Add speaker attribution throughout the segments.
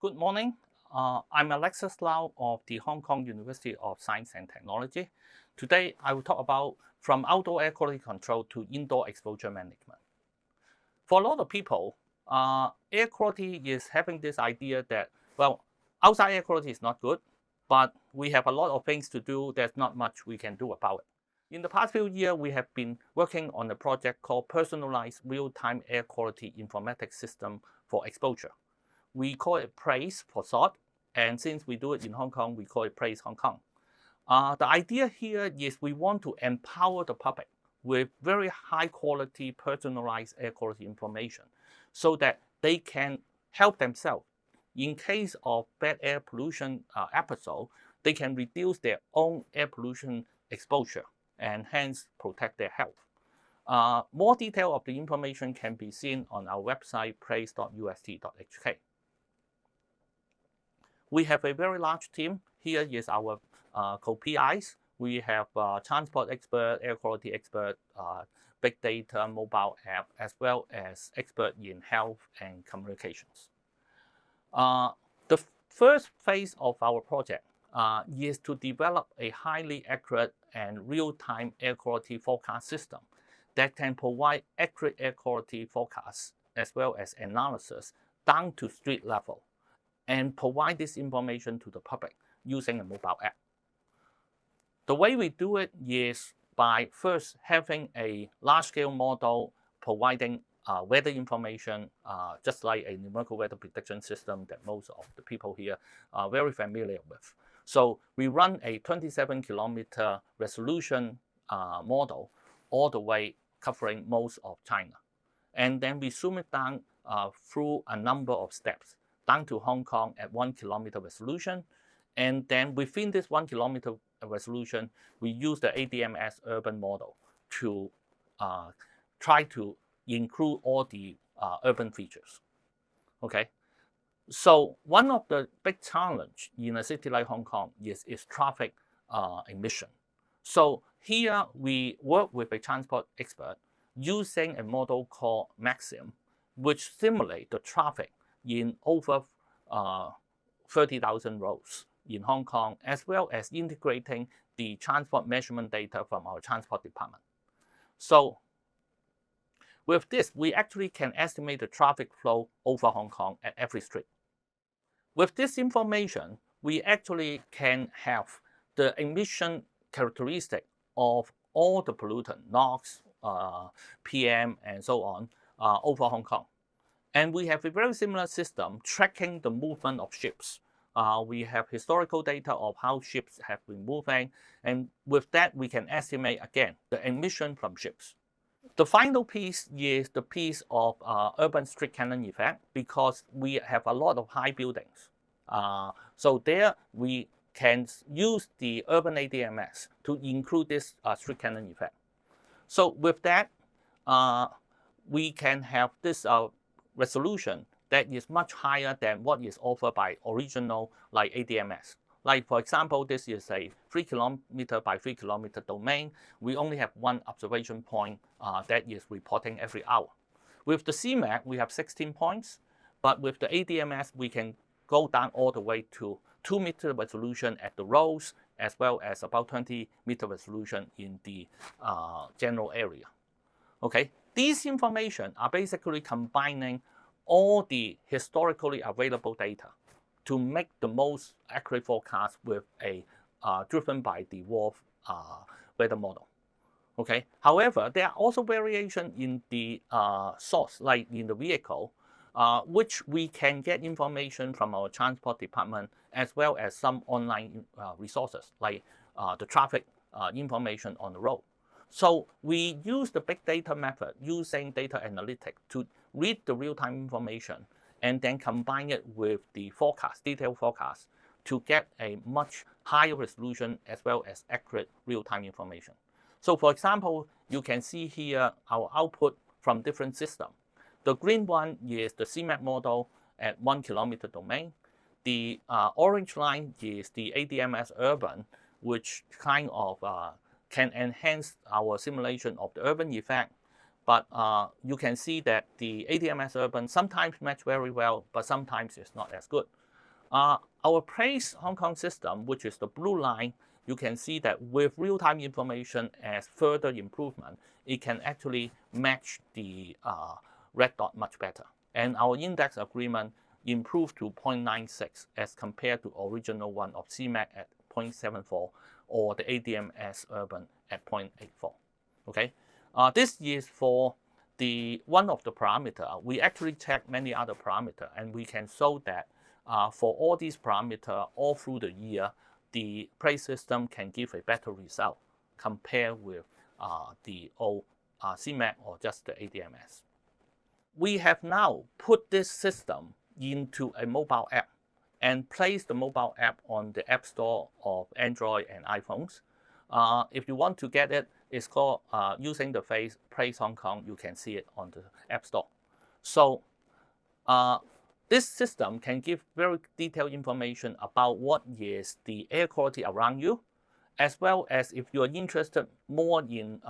Speaker 1: Good morning. I'm Alexis LAU of the Hong Kong University of Science and Technology. Today, I will talk about from outdoor air quality control to indoor exposure management. For a lot of people, air quality is having this idea that, well, outside air quality is not good, but we have a lot of things to do. There's not much we can do about it. In the past few years, we have been working on a project called Personalized Real-Time Air Quality Informatics System for Exposure. We call it PRAISE for short, and since we do it in Hong Kong, we call it PRAISE Hong Kong. The idea here is we want to empower the public with very high quality personalized air quality information so that they can help themselves. In case of bad air pollution episode, they can reduce their own air pollution exposure and hence protect their health. More detail of the information can be seen on our website, praise.ust.hk. We have a very large team. Here is our co-PIs. We have transport expert, air quality expert, big data, mobile app, as well as expert in health and communications. The first phase of our project is to develop a highly accurate and real-time air quality forecast system that can provide accurate air quality forecasts as well as analysis down to street level and provide this information to the public using a mobile app. The way we do it is by first having a large-scale model providing weather information, just like a numerical weather prediction system that most of the people here are very familiar with. So we run a 27-kilometer resolution model all the way covering most of China. And then we zoom it down through a number of steps, down to Hong Kong at 1 kilometer resolution. And then within this 1 kilometer resolution, we use the ADMS urban model to try to include all the urban features. Okay, so one of the big challenge in a city like Hong Kong is traffic emission. So here we work with a transport expert using a model called MATsim, which simulates the traffic in over 30,000 roads in Hong Kong, as well as integrating the transport measurement data from our transport department. So with this, we actually can estimate the traffic flow over Hong Kong at every street. With this information, we actually can have the emission characteristic of all the pollutant, NOx, PM, and so on, over Hong Kong. And we have a very similar system tracking the movement of ships. We have historical data of how ships have been moving, and with that, we can estimate, again, the emission from ships. The final piece is the piece of urban street cannon effect, because we have a lot of high buildings. So there, we can use the urban ADMS to include this street cannon effect. So with that, we can have this resolution that is much higher than what is offered by original like ADMS. Like for example, this is a 3 kilometer by 3 kilometer domain. We only have one observation point that is reporting every hour. With the CMAC, we have 16 points, but with the ADMS, we can go down all the way to 2-meter resolution at the roads, as well as about 20-meter resolution in the general area. Okay, these information are basically combining all the historically available data to make the most accurate forecast with a driven by the WRF weather model. Okay, however, there are also variations in the source, like in the vehicle, which we can get information from our transport department, as well as some online resources, like the traffic information on the road. So we use the big data method using data analytics to read the real-time information and then combine it with the forecast, detailed forecast, to get a much higher resolution as well as accurate real-time information. So for example, you can see here our output from different systems. The green one is the CMAP model at 1 kilometer domain. The orange line is the ADMS urban, which kind of can enhance our simulation of the urban effect. But you can see that the ADMS urban sometimes match very well, but sometimes it's not as good. Our Place Hong Kong system, which is the blue line, you can see that with real-time information as further improvement, it can actually match the red dot much better. And our index agreement improved to 0.96 as compared to original one of CMAC at 0.74 or the ADMS Urban at 0.84. Okay, this is for the one of the parameter. We actually check many other parameter, and we can show that for all these parameters all through the year, the Place system can give a better result compared with the old CMAC or just the ADMS. We have now put this system into a mobile app and place the mobile app on the App Store of Android and iPhones. If you want to get it, it's called using the phrase Place Hong Kong. You can see it on the App Store. So this system can give very detailed information about what is the air quality around you, as well as if you are interested more in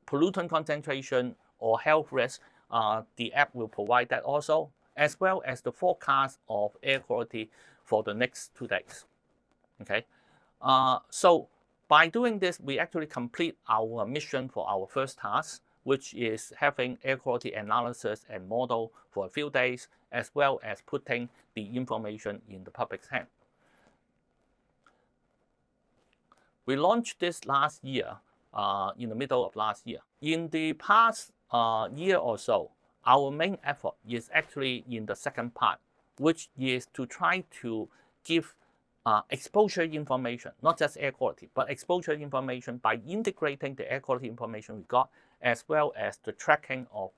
Speaker 1: pollutant concentration or health risk, the app will provide that also, as well as the forecast of air quality for the next 2 days. Okay, so by doing this, we actually complete our mission for our first task, which is having air quality analysis and model for a few days, as well as putting the information in the public's hand. We launched this last year, in the middle of last year. In the past year or so, our main effort is actually in the second part, which is to try to give exposure information, not just air quality, but exposure information by integrating the air quality information we got, as well as the tracking of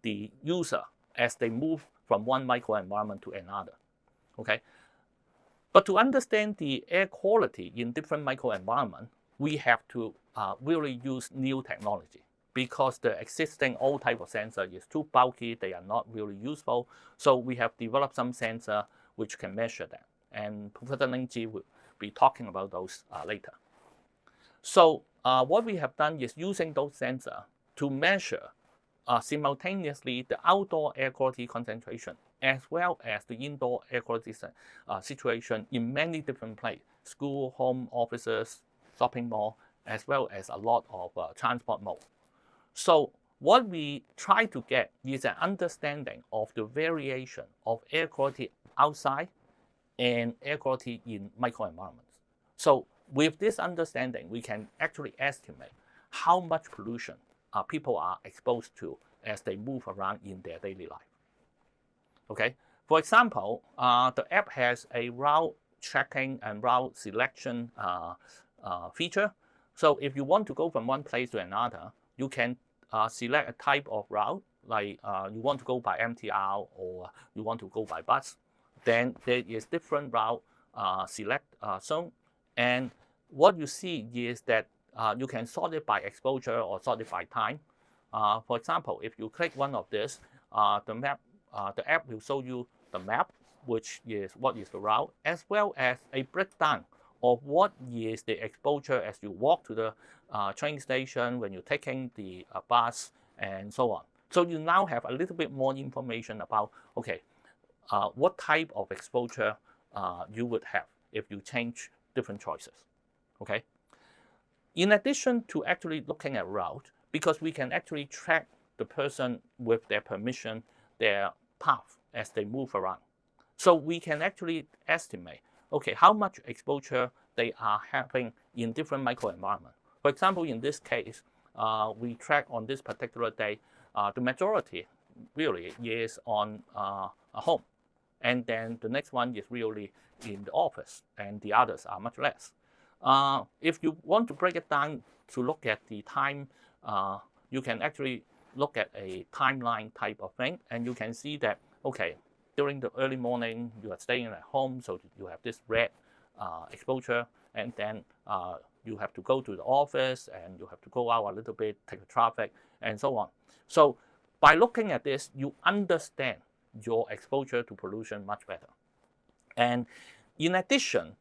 Speaker 1: the user as they move from one microenvironment to another. Okay, but to understand the air quality in different microenvironments, we have to really use new technology, because the existing old type of sensor is too bulky, they are not really useful. So we have developed some sensor which can measure that. And Professor Ling Ji will be talking about those later. So what we have done is using those sensors to measure simultaneously the outdoor air quality concentration as well as the indoor air quality situation in many different places: school, home, offices, shopping mall, as well as a lot of transport mode. So what we try to get is an understanding of the variation of air quality outside and air quality in microenvironments. So with this understanding, we can actually estimate how much pollution people are exposed to as they move around in their daily life. Okay, for example, the app has a route tracking and route selection feature. So if you want to go from one place to another, you can select a type of route, like you want to go by MTR or you want to go by bus. Then there is different route select zone, and what you see is that you can sort it by exposure or sort it by time. For example, if you click one of this, the app will show you the map, which is what is the route, as well as a breakdown of what is the exposure as you walk to the train station, when you're taking the bus, and so on. So you now have a little bit more information about, okay, what type of exposure you would have if you change different choices. Okay. In addition to actually looking at route, because we can actually track the person with their permission, their path as they move around. So we can actually estimate, okay, how much exposure they are having in different microenvironments. For example, in this case, we track on this particular day, the majority really is on a home. And then the next one is really in the office, and the others are much less. If you want to break it down to look at the time, you can actually look at a timeline type of thing, and you can see that, okay, during the early morning, you are staying at home, so you have this red exposure, and then you have to go to the office, and you have to go out a little bit, take the traffic, and so on. So by looking at this, you understand your exposure to pollution much better. And in addition,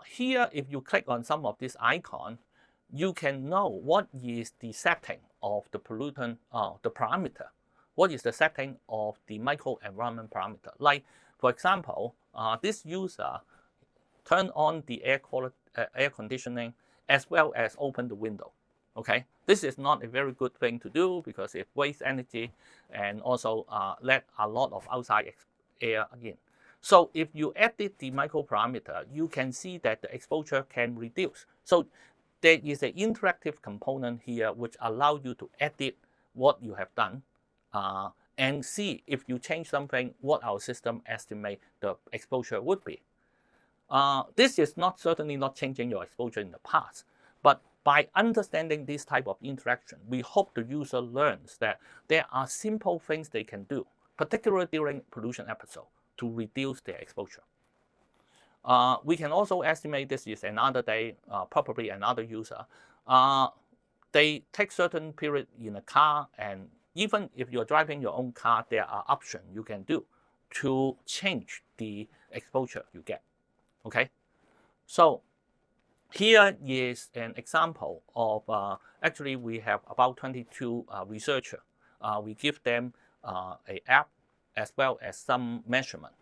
Speaker 1: here, if you click on some of this icon, you can know what is the setting of the pollutant, the parameter. what is the setting of the microenvironment parameter. Like, for example, this user turn on the air conditioning as well as open the window. Okay, this is not a very good thing to do because it wastes energy and also let a lot of outside air in. So if you edit the micro parameter, you can see that the exposure can reduce. So there is an interactive component here which allows you to edit what you have done and see if you change something, what our system estimate the exposure would be. This is certainly not changing your exposure in the past, but by understanding this type of interaction, we hope the user learns that there are simple things they can do, particularly during pollution episode, to reduce their exposure. We can also estimate this is another day, probably another user. They take certain period in a car, and even if you're driving your own car, there are options you can do to change the exposure you get. Okay, so here is an example of actually we have about 22 researchers. We give them an app as well as some measurement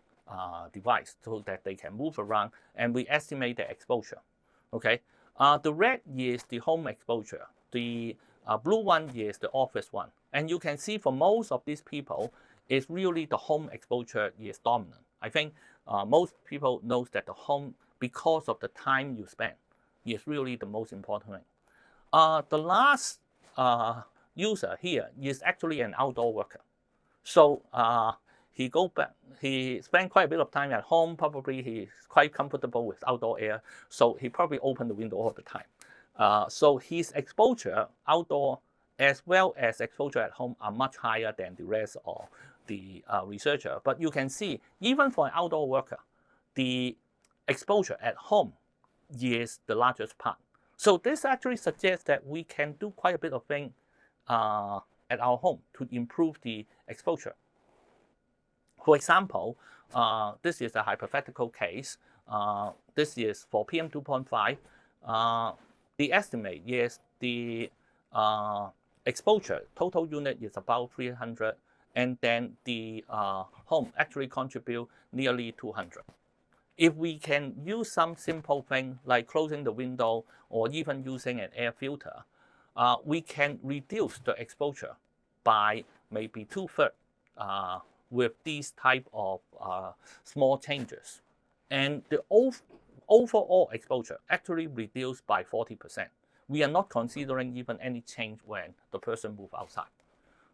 Speaker 1: device so that they can move around, and we estimate the exposure. Okay, the red is the home exposure. The blue one is the office one. And you can see for most of these people, it's really the home exposure is dominant. I think most people know that the home, because of the time you spend, is really the most important thing. The last user here is actually an outdoor worker. So he spent quite a bit of time at home. Probably he's quite comfortable with outdoor air. So he probably opened the window all the time. So his exposure outdoor as well as exposure at home are much higher than the rest of the researcher. But you can see, even for an outdoor worker, the exposure at home is the largest part. So this actually suggests that we can do quite a bit of things at our home to improve the exposure. For example, this is a hypothetical case. This is for PM 2.5. The estimate is the exposure total unit is about 300, and then the home actually contribute nearly 200. If we can use some simple thing like closing the window or even using an air filter, we can reduce the exposure by maybe 2/3 with these type of small changes. And the overall exposure actually reduced by 40%. We are not considering even any change when the person moves outside.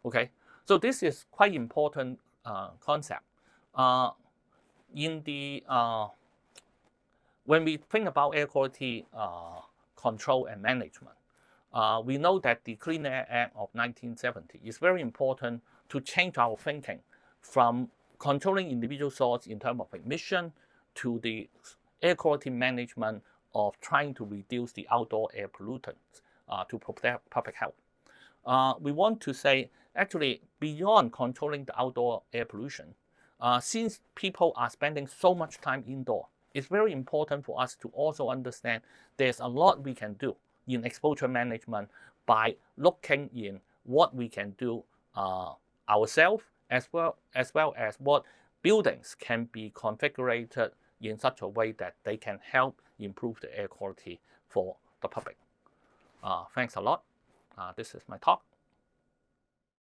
Speaker 1: Okay, so this is quite important concept. When we think about air quality control and management, we know that the Clean Air Act of 1970 is very important to change our thinking from controlling individual source in terms of emission to the air quality management of trying to reduce the outdoor air pollutants to protect public health. We want to say, actually, beyond controlling the outdoor air pollution, since people are spending so much time indoor, it's very important for us to also understand there's a lot we can do in exposure management by looking in what we can do ourselves, as well as what buildings can be configured in such a way that they can help improve the air quality for the public. Thanks a lot. This is my talk.